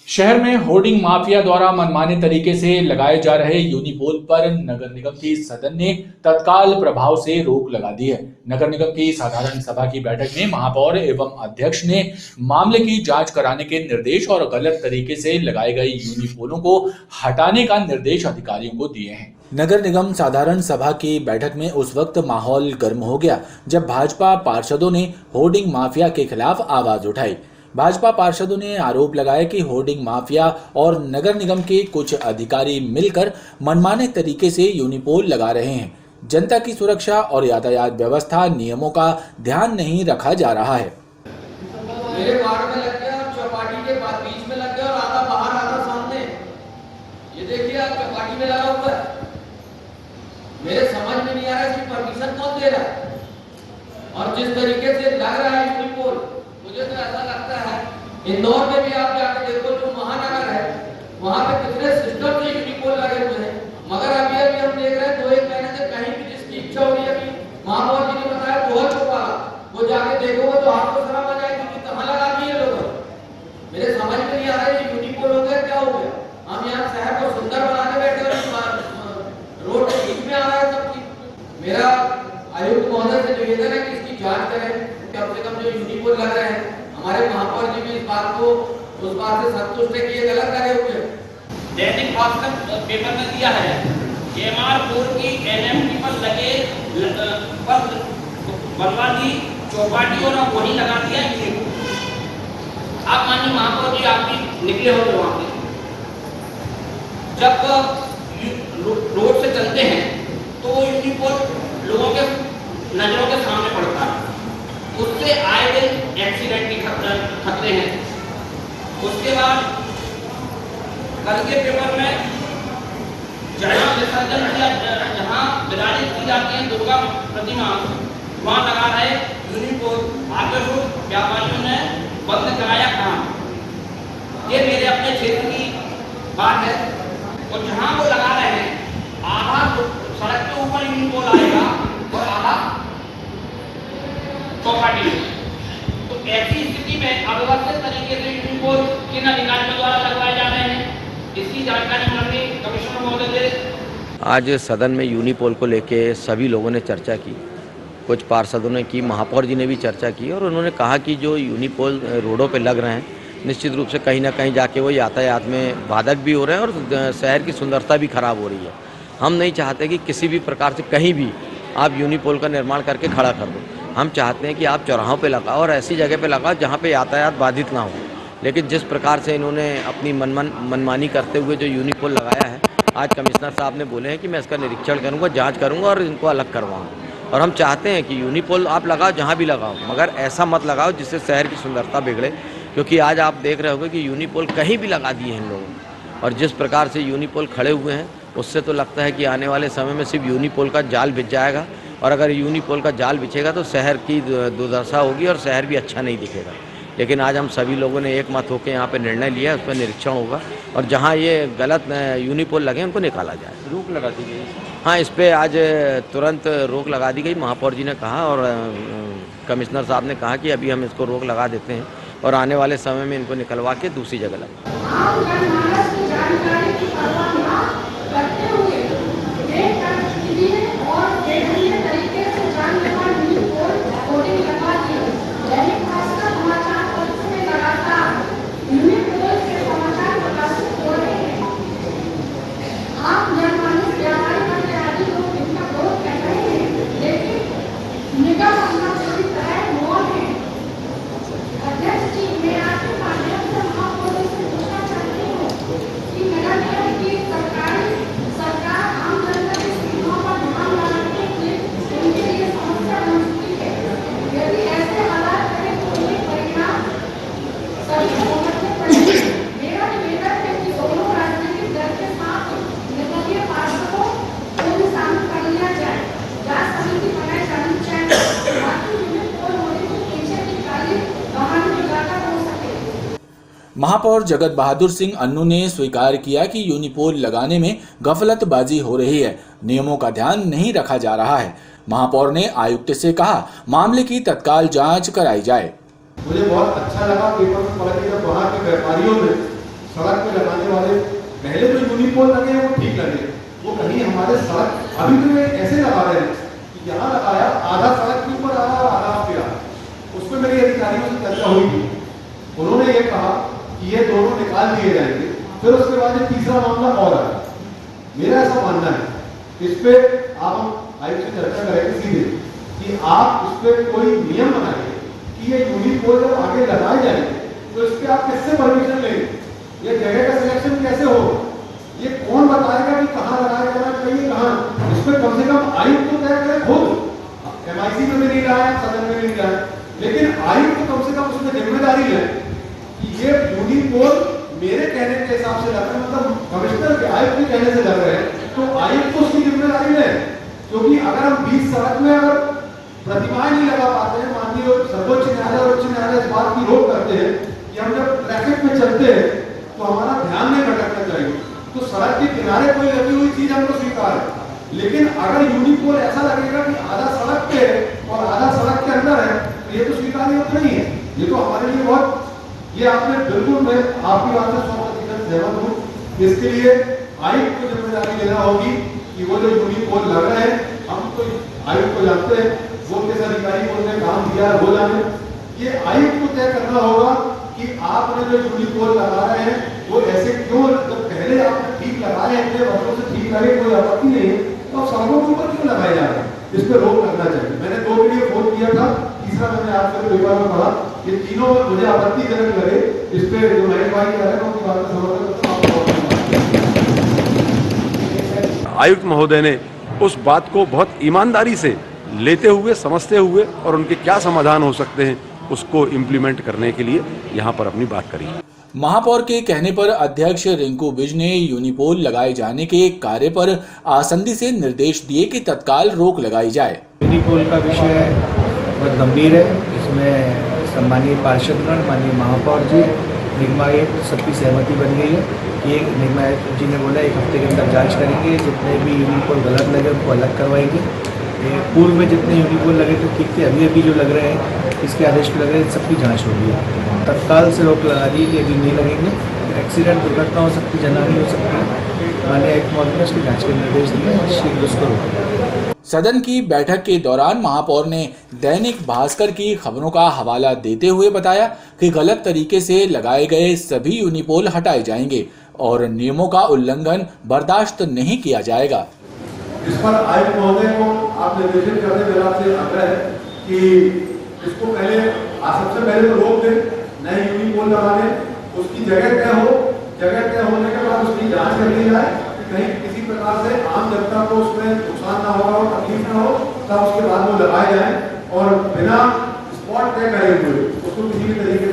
शहर में hoarding mafia द्वारा मनमाने तरीके से लगाए जा रहे यूनिपोल पर नगर निगम की सदन ने तत्काल प्रभाव से रोक लगा दी है। नगर निगम की साधारण सभा की बैठक में महापौर एवं अध्यक्ष ने मामले की जांच कराने के निर्देश और गलत तरीके से लगाए गए यूनिपोलों को हटाने का निर्देश अधिकारियों को दिए हैं। नगर निगम साधारण सभा की बैठक में उस वक्त माहौल गर्म हो गया जब भाजपा पार्षदों ने होर्डिंग माफिया के खिलाफ आवाज उठाई। भाजपा पार्षदों ने आरोप लगाया कि होर्डिंग माफिया और नगर निगम के कुछ अधिकारी मिलकर मनमाने तरीके से यूनिपोल लगा रहे हैं। जनता की सुरक्षा और यातायात व्यवस्था नियमों का ध्यान नहीं रखा जा रहा है। मेरे वार्ड में लग गया, चौपाटी के बाद बीच में लग गया और आधा बाहर आधा सामने। ये देखिए आप चौपाटी में लगा हुआ है। मेरे समझ में नहीं आ रहा है इसकी परमिशन कौन दे रहा है और जिस तरीके से लग रहा है यूनिपोल, मुझे तो ऐसा लगता है इंदौर में भी आप जाकर देखो जो महानगर है वहां पे कितने सिस्टम से यूनिपोल लगे हुए हैं, मगर अभी हम देख रहे हैं 2-1 महीने से कहीं भी जिसकी इच्छा हो रही है। महापौर जी ने बताया बहुत चौपाला, वो जाके देखोगे तो आपको शर्म आ जाएगी कि कहाँ लगा दिए लोग। मेरे समझ में नहीं आ रहा है यूनिपोल हो गया क्या हो गया। हम यहाँ शहर को सुंदर बनाने बैठे और रोड के बीच में आ रहा है सब चीज। मेरा आयुक्त महोदय से निवेदन है कि इसकी जांच करें, कम से कम जो यूनिपोल लग रहे हैं हमारे महापौर जी भी इस बात को उस बात से संतुष्ट है कि ये गलत लगे हुए हैं। दैनिक भास्कर पेपर में दिया है MR4 की NMT पर लगे पर बनवा दी चौपाटी और वहीं लगा दिया यूनिपोल। आप मानिए महापौर जी आप भी निकले हो वहां पे, जब रोड से चलते हैं तो यूनिपोल लोगों के नजरों के सामने पड़ता है, उससे आए दिन एक्सीडेंट की खतरे हैं। उसके बाद कल के पेपर में जहाँ विसर्जन किया, जहाँ विराजित की जाती है दुर्गा प्रतिमा, वहाँ लगा रहे यूनिपोल। आगे व्यापारियों ने बंद कराया काम। ये मेरे अपने क्षेत्र की बात है। और जहाँ वो लगा रहे हैं आधा सड़क के ऊपर यूनिपोल आएगा और आधा चौपाटी में। तो ऐसी स्थिति में अव्यवस्थित तरीके से यूनिपोल किन अधिकारियों द्वारा लगवाए जा रहे हैं, इसकी जानकारी माननीय कमिश्नर महोदय से। आज सदन में यूनिपोल को लेके सभी लोगों ने चर्चा की, कुछ पार्षदों ने की, महापौर जी ने भी चर्चा की और उन्होंने कहा कि जो यूनिपोल रोडों पे लग रहे हैं निश्चित रूप से कहीं ना कहीं जाके वो यातायात में बाधक भी हो रहे हैं और शहर की सुंदरता भी खराब हो रही है। हम नहीं चाहते कि किसी भी प्रकार से कहीं भी आप यूनिपोल का निर्माण करके खड़ा कर दो। हम चाहते हैं कि आप चौराहों पे लगाओ और ऐसी जगह पे लगाओ जहाँ पे यातायात बाधित ना हो। लेकिन जिस प्रकार से इन्होंने अपनी मनमानी करते हुए जो यूनिपोल लगाया है, आज कमिश्नर साहब ने बोले हैं कि मैं इसका निरीक्षण करूँगा, जाँच करूँगा और इनको अलग करवाऊँगा। और हम चाहते हैं कि यूनिपोल आप लगाओ जहाँ भी लगाओ, मगर ऐसा मत लगाओ जिससे शहर की सुंदरता बिगड़े। क्योंकि आज आप देख रहे होंगे कि यूनिपोल कहीं भी लगा दिए हैं इन लोगों ने, और जिस प्रकार से यूनिपोल खड़े हुए हैं उससे तो लगता है कि आने वाले समय में सिर्फ यूनिपोल का जाल बिछ जाएगा। और अगर यूनिपोल का जाल बिछेगा तो शहर की दुर्दशा होगी और शहर भी अच्छा नहीं दिखेगा। लेकिन आज हम सभी लोगों ने एक मत होकर यहाँ पे निर्णय लिया है, उस पर निरीक्षण होगा और जहाँ ये गलत यूनिपोल लगे उनको निकाला जाए। रोक लगा दी गई। हाँ, इस पर आज तुरंत रोक लगा दी गई। महापौर जी ने कहा और कमिश्नर साहब ने कहा कि अभी हम इसको रोक लगा देते हैं और आने वाले समय में इनको निकलवा के दूसरी जगह लगाएं। महापौर जगत बहादुर सिंह अन्नू ने स्वीकार किया कि यूनिपोल लगाने में गफलतबाजी हो रही है, नियमों का ध्यान नहीं रखा जा रहा है। महापौर ने आयुक्त से कहा मामले की तत्काल जांच कराई जाए। मुझे बहुत अच्छा लगा पेपर में पढ़ के जब वहाँ के व्यापारियों ने सड़क पे लगाने वाले पहले जो यूनिपोल लगे हैं वो ठीक लगे, वो कहीं हमारे सड़क अभी तो ये ऐसे लगा रहे हैं कि यहाँ लगाया आधा सड़क के ऊपर आया आधा पे आया। उस पर मेरी अधिकारियों से चर्चा हुई थी, उन्होंने ये कहा कि ये दोनों निकाल दिए जाएंगे। फिर उसके बाद ये तीसरा मामला और आया। मेरा ऐसा मानना है, इस पे आप हम आयुक्त से चर्चा करेंगे सीधे कि आप इस पर कोई नियम बनाइए कि ये यूनिपोल जब आगे लगाए जाएंगे तो इस पर आप किससे परमिशन लेंगे, ये जगह का सिलेक्शन कैसे हो, ये कौन बताएगा कि कहाँ लगाया जाना चाहिए कहाँ। इस पर कम से कम आयुक्त तो तय करें खुद, MIC में भी नहीं लाया, सदन में नहीं लाया, लेकिन आयुक्त तो कम से कम उसमें जिम्मेदारी ले कि ये यूनिपोल मेरे कहने के हिसाब से लग रहे हैं, मतलब कमिश्नर के आयुक्त के कहने से लग रहे हैं, तो आयुक्त को उसकी जिम्मेदारी ले। क्योंकि अगर हम 20 सड़क में अगर प्रतिमाएं नहीं लगा पाते हैं, माननीय सर्वोच्च न्यायालय और उच्च न्यायालय इस बात की रोक करते हैं कि हम जब ट्रैफिक में चलते हैं तो हमारा ध्यान नहीं भटकना चाहिए, तो सड़क के किनारे कोई लगी हुई चीज हमको स्वीकार है। लेकिन अगर यूनिपोल ऐसा लगेगा कि आधा सड़क पे और आधा सड़क के अंदर है तो ये तो स्वीकार्य नहीं है। ये तो हमारे लिए बहुत, ये आपने बिल्कुल, मैं आपकी बात से 100% सहमत हूँ। इसके लिए आयुक्त को जिम्मेदारी लेना होगी कि वो जो यूनिपोल लग रहे हैं, हम तो आयुक्त को जानते हैं, वो किस अधिकारी को उन्होंने काम दिया है वो जाने। ये आयुक्त को तय करना होगा कि आपने जो यूनिपोल लगा रहे हैं वो ऐसे क्यों, जब पहले आपने ठीक लगाए हैं, इतने वर्षों से ठीक लगे, कोई आपत्ति नहीं है, तो आप सड़कों के ऊपर क्यों लगाए जा रहे हैं, इस पर रोक लगना चाहिए। मैंने 2 के लिए फोन किया था, तीसरा मैंने आपसे पेपर में पढ़ा, ये तीनों मुझे आपत्तिजनक लगे। इस पे जो महेश भाई कह रहे हैं उनकी बात का समर्थन करता हूं। आयुक्त महोदय ने उस बात को बहुत ईमानदारी से लेते हुए, समझते हुए और उनके क्या समाधान हो सकते हैं उसको इम्प्लीमेंट करने के लिए यहाँ पर अपनी बात करी। महापौर के कहने पर अध्यक्ष रिंकू विज ने यूनिपोल लगाए जाने के कार्य पर आसंदी से निर्देश दिए कि तत्काल रोक लगाई जाए। यूनिपोल का विषय बहुत गंभीर है, इसमें सम्मानीय पार्षदगण, माननीय महापौर जी, निगम आयुक्त सबकी सहमति बन गई है कि निगम आयुक्त जी ने बोला 1 हफ्ते के अंदर जांच करेंगे, जितने भी यूनिपोल गलत लगे उनको अलग करवाएंगे। पूर्व में जितने यूनिपोल लगे थे ठीक थे, अभी जो लग रहे हैं इसके आदेश पे लग रहे हैं, सबकी जांच होगी। तत्काल से रोक लगा दी कि अभी नहीं लगेंगे, एक्सीडेंट दुर्घटना हो सकती, जनहानि हो सकती है। माननीय आयुक्त महोदय ने उसकी जाँच के निर्देश दिए और शीघ्र उसको रोका। सदन की बैठक के दौरान महापौर ने दैनिक भास्कर की खबरों का हवाला देते हुए बताया कि गलत तरीके से लगाए गए सभी यूनिपोल हटाए जाएंगे और नियमों का उल्लंघन बर्दाश्त नहीं किया जाएगा। इस पर आयुक्त महोदय को आप निर्देशित करने मेरा आपसे आग्रह है कि इसको पहले सबसे पहले तो रोक दें, नए यूनिपोल लगाने, उसकी जगह तय हो, जगह तय होने के बाद उसकी जांच कर ली जाए कि कहीं किसी प्रकार से आम जनता को उसमें नुकसान ना होगा और तकलीफ ना हो, तब उसके बाद वो लगाए जाए और बिना स्पॉट तय करे हुए उसको किसी भी तरीके